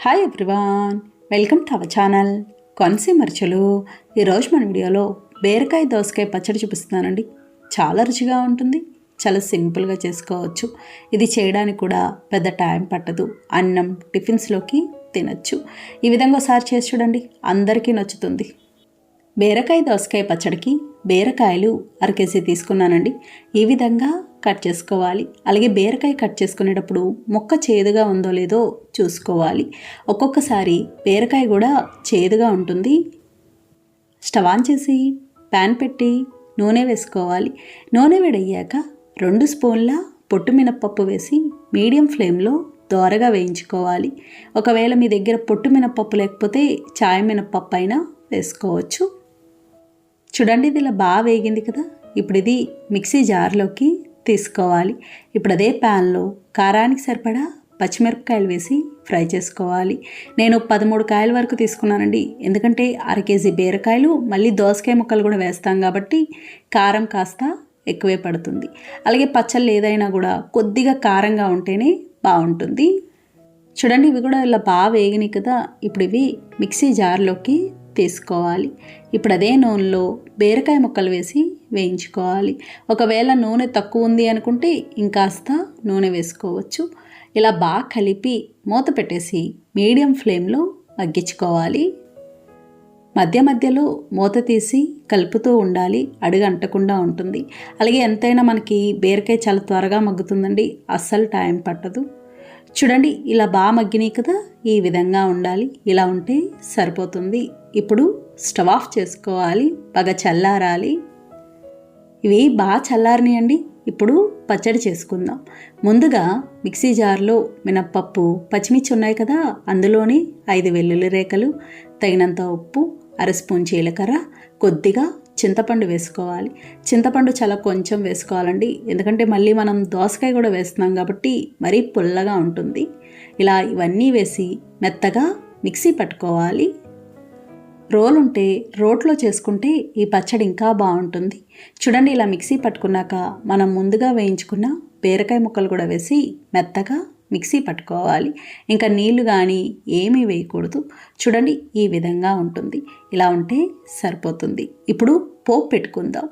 Hi everyone, welcome to our channel Konaseema రుచులు. ఈరోజు మన వీడియోలో బీరకాయ దోసకాయ పచ్చడి చూపిస్తున్నానండి. చాలా రుచిగా ఉంటుంది, చాలా సింపుల్గా చేసుకోవచ్చు. ఇది చేయడానికి కూడా పెద్ద టైం పట్టదు. అన్నం టిఫిన్స్లోకి తినచ్చు. ఈ విధంగా ఒకసారి చేసి చూడండి, అందరికీ నచ్చుతుంది. బీరకాయ దోసకాయ పచ్చడికి బీరకాయలు 1/2 కేజీ తీసుకున్నానండి. ఈ విధంగా కట్ చేసుకోవాలి. అలాగే బీరకాయ కట్ చేసుకునేటప్పుడు ముక్క చేదుగా ఉందో లేదో చూసుకోవాలి. ఒక్కొక్కసారి బీరకాయ కూడా చేదుగా ఉంటుంది. స్టవ్ ఆన్ చేసి ప్యాన్ పెట్టి నూనె వేసుకోవాలి. నూనె వేడయ్యాక 2 స్పూన్ల పొట్టు మినప్పప్పు వేసి మీడియం ఫ్లేమ్లో దోరగా వేయించుకోవాలి. ఒకవేళ మీ దగ్గర పొట్టు మినప్పప్పు లేకపోతే చాయ్ మినప్పప్పు అయినా వేసుకోవచ్చు. చూడండి, ఇది ఇలా బాగా వేగింది కదా. ఇప్పుడు ఇది మిక్సీ జార్లోకి తీసుకోవాలి. ఇప్పుడు అదే ప్యాన్లో కారానికి సరిపడా పచ్చిమిరపకాయలు వేసి ఫ్రై చేసుకోవాలి. నేను 13 కాయల వరకు తీసుకున్నానండి. ఎందుకంటే 1/2 కేజీ బీరకాయలు మళ్ళీ దోసకాయ ముక్కలు కూడా వేస్తాం కాబట్టి కారం కాస్త ఎక్కువే పడుతుంది. అలాగే పచ్చళ్ళు ఏదైనా కూడా కొద్దిగా కారంగా ఉంటేనే బాగుంటుంది. చూడండి, ఇవి కూడా ఇలా బాగా వేగినాయి కదా. ఇప్పుడు ఇవి మిక్సీ జార్లోకి తీసుకోవాలి. ఇప్పుడు అదే నూనెలో బీరకాయ ముక్కలు వేసి వేయించుకోవాలి. ఒకవేళ నూనె తక్కువ ఉంది అనుకుంటే ఇంకాస్త నూనె వేసుకోవచ్చు. ఇలా బాగా కలిపి మూత పెట్టేసి మీడియం ఫ్లేమ్లో మగ్గించుకోవాలి. మధ్య మధ్యలో మూత తీసి కలుపుతూ ఉండాలి, అడుగు అంటకుండా ఉంటుంది. అలాగే ఎంతైనా మనకి బీరకాయ చాలా త్వరగా మగ్గుతుందండి, అస్సలు టైం పట్టదు. చూడండి, ఇలా బాగా మగ్గినాయి కదా. ఈ విధంగా ఉండాలి. ఇలా ఉంటే సరిపోతుంది. ఇప్పుడు స్టవ్ ఆఫ్ చేసుకోవాలి, బాగా చల్లారాలి. ఇవి బాగా చల్లారినాయండి. ఇప్పుడు పచ్చడి చేసుకుందాం. ముందుగా మిక్సీ జార్లో మినప్పప్పు, పచ్చిమిర్చి ఉన్నాయి కదా, అందులోని 5 వెల్లుల్లి రేఖలు, తగినంత ఉప్పు, 1/2 స్పూన్ జీలకర్ర, కొద్దిగా చింతపండు వేసుకోవాలి. చింతపండు చాలా కొంచెం వేసుకోవాలండి, ఎందుకంటే మళ్ళీ మనం దోసకాయ కూడా వేస్తున్నాం కాబట్టి మరీ పుల్లగా ఉంటుంది. ఇలా ఇవన్నీ వేసి మెత్తగా మిక్సీ పట్టుకోవాలి. రోలు ఉంటే రోట్లో చేసుకుంటే ఈ పచ్చడి ఇంకా బాగుంటుంది. చూడండి, ఇలా మిక్సీ పట్టుకున్నాక మనం ముందుగా వేయించుకున్న బీరకాయ ముక్కలు కూడా వేసి మెత్తగా మిక్సీ పట్టుకోవాలి. ఇంకా నీళ్లు కానీ ఏమీ వేయకూడదు. చూడండి, ఈ విధంగా ఉంటుంది. ఇలా ఉంటే సరిపోతుంది. ఇప్పుడు పోపు పెట్టుకుందాం.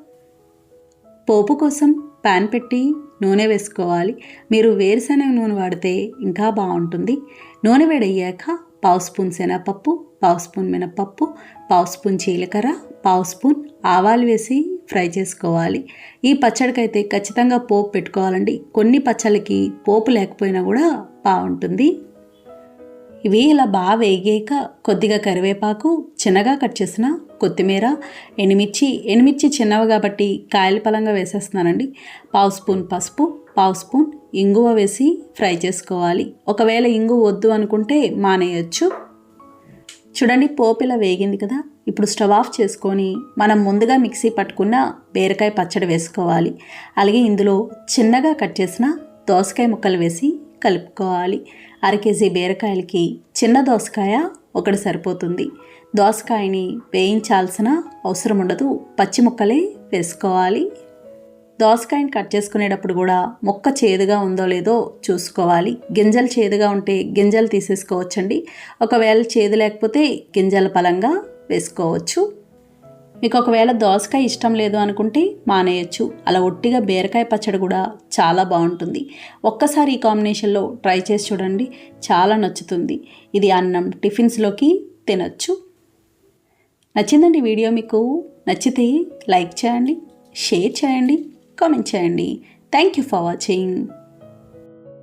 పోపు కోసం ప్యాన్ పెట్టి నూనె వేసుకోవాలి. మీరు వేరుశనగ నూనె వాడితే ఇంకా బాగుంటుంది. నూనె వేడయ్యాక 1/2 స్పూన్ శనగపప్పు, 1/2 స్పూన్ మినపప్పు, 1/2 స్పూన్ జీలకర్ర, 1/2 స్పూన్ ఆవాలు వేసి ఫ్రై చేసుకోవాలి. ఈ పచ్చడికైతే ఖచ్చితంగా పోపు పెట్టుకోవాలండి. కొన్ని పచ్చళ్ళకి పోపు లేకపోయినా కూడా బాగుంటుంది. ఇవి ఇలా బాగా వేగాక కొద్దిగా కరివేపాకు, చిన్నగా కట్ చేసిన కొత్తిమీర, ఎండుమిర్చి చిన్నవి కాబట్టి కాయల పలంగా వేసేస్తున్నానండి. 1/2 స్పూన్ పసుపు, 1/2 స్పూన్ ఇంగువ వేసి ఫ్రై చేసుకోవాలి. ఒకవేళ ఇంగువ వద్దు అనుకుంటే మానేయచ్చు. చూడండి, పోపు ఇలా వేగింది కదా. ఇప్పుడు స్టవ్ ఆఫ్ చేసుకొని మనం ముందుగా మిక్సీ పట్టుకున్న బీరకాయ పచ్చడి వేసుకోవాలి. అలాగే ఇందులో చిన్నగా కట్ చేసిన దోసకాయ ముక్కలు వేసి కలుపుకోవాలి. 1/2 కేజీ బీరకాయలకి చిన్న దోసకాయ ఒకటి సరిపోతుంది. దోసకాయని వేయించాల్సిన అవసరం ఉండదు, పచ్చి ముక్కలే వేసుకోవాలి. దోసకాయని కట్ చేసుకునేటప్పుడు కూడా ముక్క చేదుగా ఉందో లేదో చూసుకోవాలి. గింజలు చేదుగా ఉంటే గింజలు తీసేసుకోవచ్చండి. ఒకవేళ చేదు లేకపోతే గింజల పలంగా వేసుకోవచ్చు. మీకు ఒకవేళ దోసకాయ ఇష్టం లేదు అనుకుంటే మానేయచ్చు. అలా ఒట్టిగా బీరకాయ పచ్చడి కూడా చాలా బాగుంటుంది. ఒక్కసారి ఈ కాంబినేషన్లో ట్రై చేసి చూడండి, చాలా నచ్చుతుంది. ఇది అన్నం టిఫిన్స్లోకి తినచ్చు. నచ్చిందండి వీడియో? మీకు నచ్చితే లైక్ చేయండి, షేర్ చేయండి, కామెంట్ చేయండి. Thank you for watching.